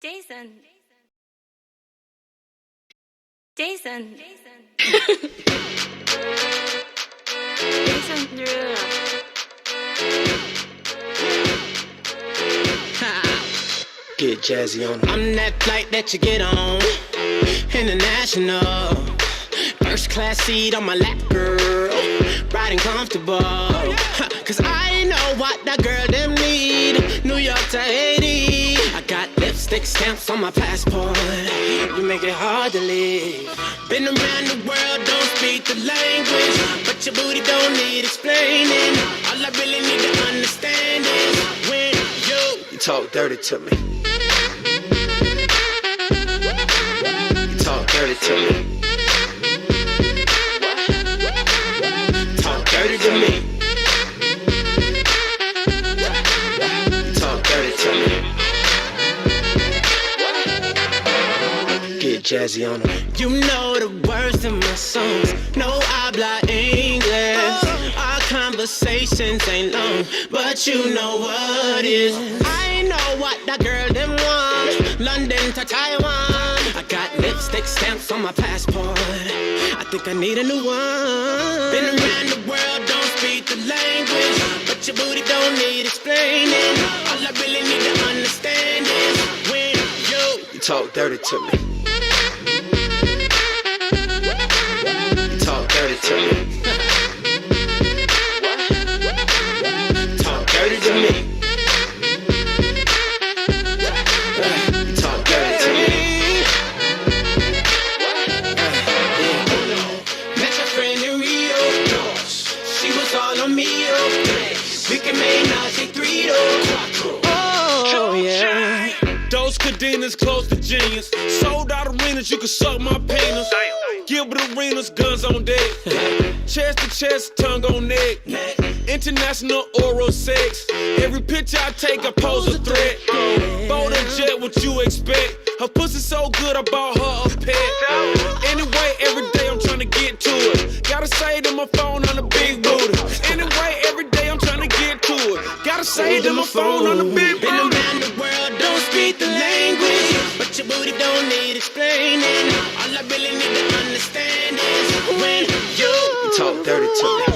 Jason. Jason. Jason Drew. Get jazzy on. I'm that flight that you get on, international. First class seat on my lap, girl, riding comfortable. Cause I know what that girl them need. New York to Haiti, I got lipstick stamps on my passport. You make it hard to leave. Been around the world, don't speak the language, but your booty don't need explaining. All I really need to understand is when you talk dirty to me. You talk dirty to me. Talk dirty to me. Talk dirty to me. Get jazzy on them. You know the words in my songs. No habla English. Our conversations ain't long, but you know what is. I know what that girl them want. London to Taiwan. I got lipstick stamps on my passport. I think I need a new one. Been around the world, don't speak the language, but your booty don't need explaining. All I really need to understand is when you talk dirty to me. You talk dirty to me. Talk dirty to me. Cadenas close to genius. Sold out arenas, you can suck my penis. Gilbert arenas, guns on deck. Chest to chest, tongue on neck. International oral sex. Every picture I take, I pose a threat. Bold and jet, what you expect? Her pussy so good, I bought her a pet. Anyway, every day I'm trying to get to it. Gotta say to my phone on the big booty. Anyway, every day I'm trying to get to it. Gotta say to my phone on the big booty. Been around the world, don't speak the language, but your booty don't need explaining. All I really need to understand is when you talk dirty to me.